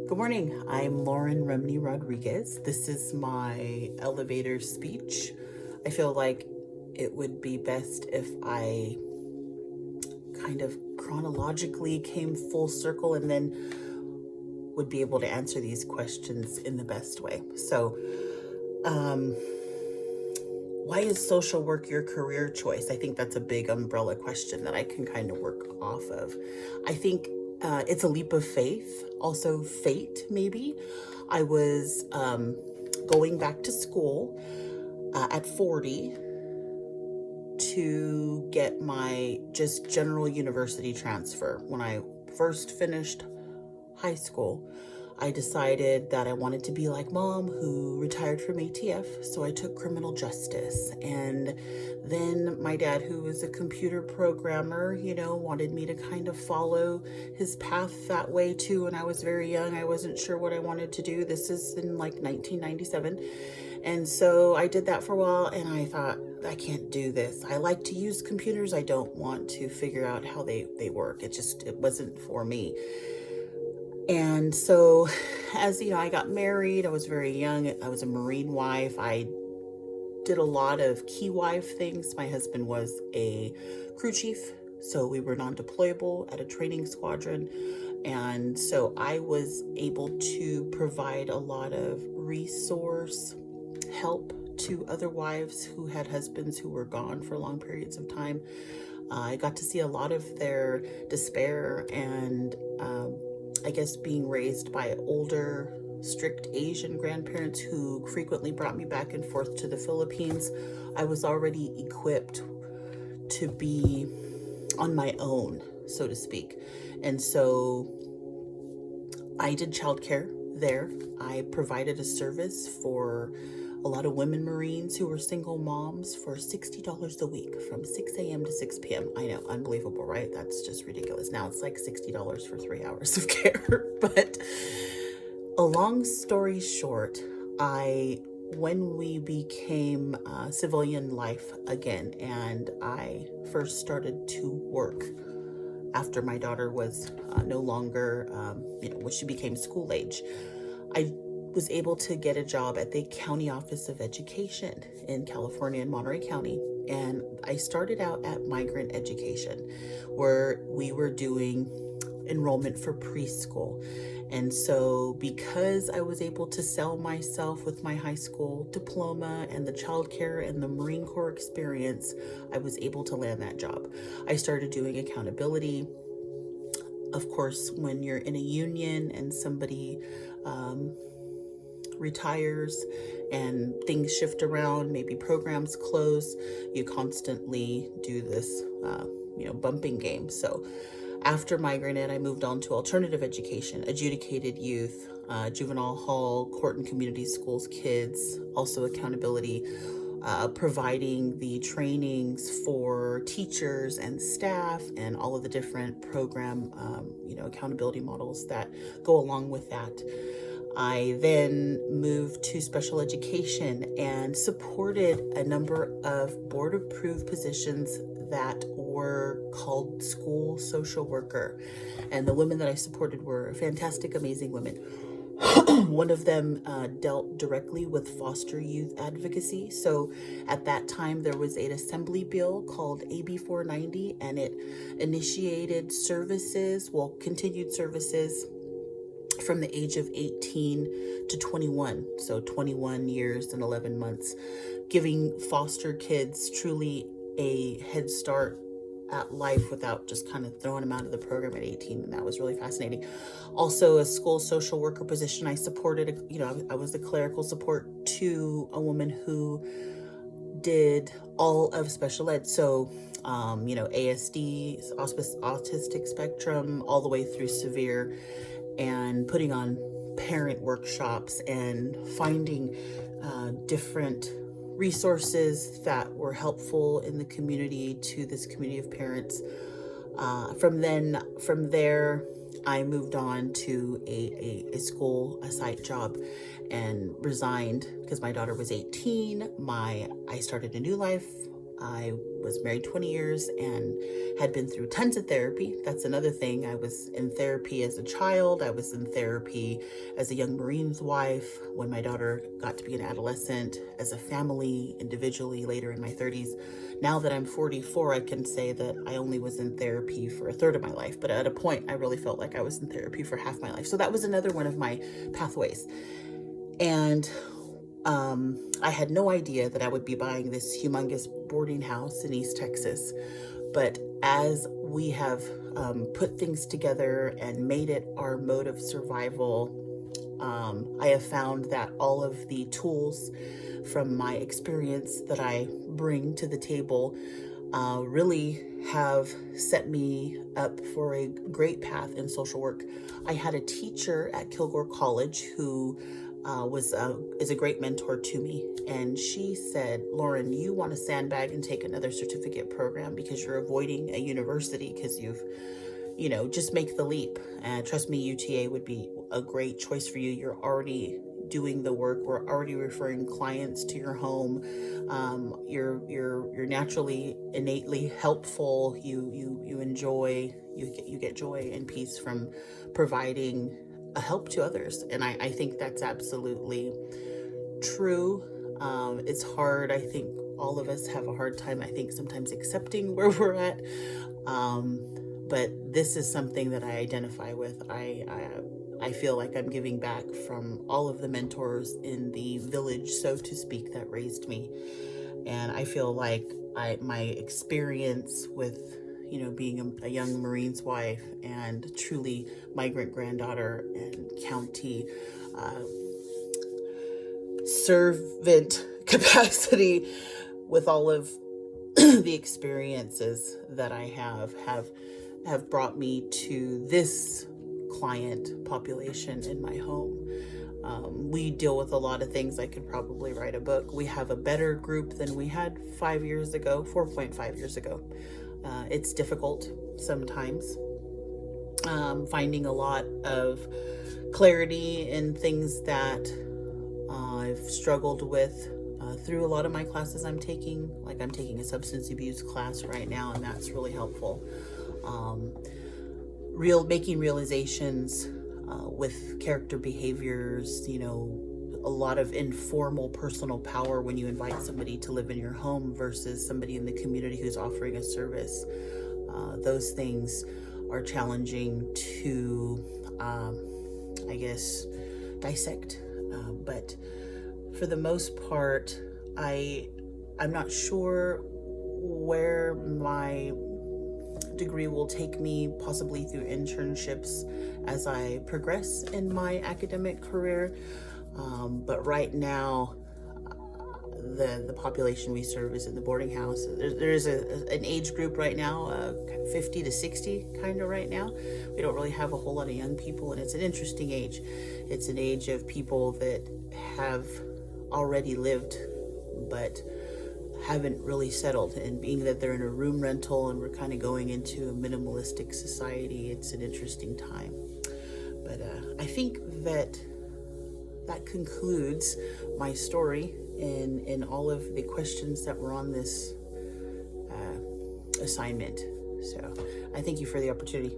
Good morning. I'm Lauryn Rumney Rodriguez. This is my elevator speech. I feel like it would be best if I kind of chronologically came full circle and then would be able to answer these questions in the best way. So, why is social work your career choice? I think that's a big umbrella question that I can kind of work off of. I think it's a leap of faith, also fate, maybe. I was going back to school at 40 to get my just general university transfer. When I first finished high school, I decided that I wanted to be like mom, who retired from ATF, so I took criminal justice. And then my dad, who was a computer programmer, wanted me to kind of follow his path that way too. And I was very young. I wasn't sure what I wanted to do. This is in like 1997. And so I did that for a while, and I thought, I can't do this. I like to use computers. I don't want to figure out how they work. It wasn't for me. And so as I got married, I was very young. I was a Marine wife. I did a lot of key wife things. My husband was a crew chief, so we were non-deployable at a training squadron. And so I was able to provide a lot of resource help to other wives who had husbands who were gone for long periods of time. I got to see a lot of their despair and I guess being raised by older, strict Asian grandparents who frequently brought me back and forth to the Philippines. I was already equipped to be on my own, so to speak. And so I did childcare there. I provided a service for a lot of women Marines who were single moms for $60 a week from 6 a.m. to 6 p.m. I know, unbelievable, right? That's just ridiculous. Now it's like $60 for 3 hours of care. But a long story short, when we became civilian life again, and I first started to work after my daughter was no longer, when she became school age, I was able to get a job at the County Office of Education in California in Monterey County. And I started out at migrant education, where we were doing enrollment for preschool. And so because I was able to sell myself with my high school diploma and the childcare and the Marine Corps experience, I was able to land that job. I started doing accountability. Of course, when you're in a union and somebody retires and things shift around, maybe programs close, you constantly do this, bumping game. So after migrant ed, I moved on to alternative education, adjudicated youth, juvenile hall, court and community schools, kids, also accountability, providing the trainings for teachers and staff and all of the different program, accountability models that go along with that. I then moved to special education and supported a number of board-approved positions that were called school social worker. And the women that I supported were fantastic, amazing women. One of them dealt directly with foster youth advocacy. So at that time, there was an assembly bill called AB 490, and it initiated continued services from the age of 18 to 21, so 21 years and 11 months, giving foster kids truly a head start at life without just kind of throwing them out of the program at 18, and that was really fascinating. Also, a school social worker position, I supported, I was the clerical support to a woman who did all of special ed, so ASD, autistic spectrum, all the way through severe, and putting on parent workshops and finding different resources that were helpful in the community to this community of parents. From there, I moved on to a site job and resigned because my daughter was 18. I started a new life I was married 20 years and had been through tons of therapy. That's another thing. I was in therapy as a child. I was in therapy as a young Marine's wife when my daughter got to be an adolescent, as a family, individually, later in my 30s. Now that I'm 44, I can say that I only was in therapy for a third of my life. But at a point, I really felt like I was in therapy for half my life. So that was another one of my pathways. And I had no idea that I would be buying this humongous boarding house in East Texas. But as we have put things together and made it our mode of survival, I have found that all of the tools from my experience that I bring to the table really have set me up for a great path in social work. I had a teacher at Kilgore College who is a great mentor to me. And she said, Lauryn, you want to sandbag and take another certificate program because you're avoiding a university because just make the leap. And trust me, UTA would be a great choice for you. You're already doing the work. We're already referring clients to your home. You're naturally, innately helpful. You enjoy, you get joy and peace from providing a help to others. And I think that's absolutely true. It's hard. I think all of us have a hard time, I think, sometimes accepting where we're at. But this is something that I identify with. I feel like I'm giving back from all of the mentors in the village, so to speak, that raised me. And I feel like my experience with being a young Marine's wife and truly migrant granddaughter and county servant capacity, with all of the experiences that I have brought me to this client population in my home. We deal with a lot of things. I could probably write a book. We have a better group than we had 4.5 years ago. It's difficult sometimes, finding a lot of clarity in things that I've struggled with through a lot of my classes I'm taking. Like I'm taking a substance abuse class right now, and that's really helpful. Making realizations with character behaviors, a lot of informal personal power when you invite somebody to live in your home versus somebody in the community who's offering a service. Those things are challenging to, dissect. But for the most part, I'm not sure where my degree will take me, possibly through internships as I progress in my academic career. But right now, the population we serve is in the boarding house. There's an age group right now, 50 to 60 kind of right now. We don't really have a whole lot of young people, and it's an interesting age. It's an age of people that have already lived but haven't really settled, and being that they're in a room rental and we're kind of going into a minimalistic society, it's an interesting time. But I think that concludes my story in all of the questions that were on this assignment. So I thank you for the opportunity.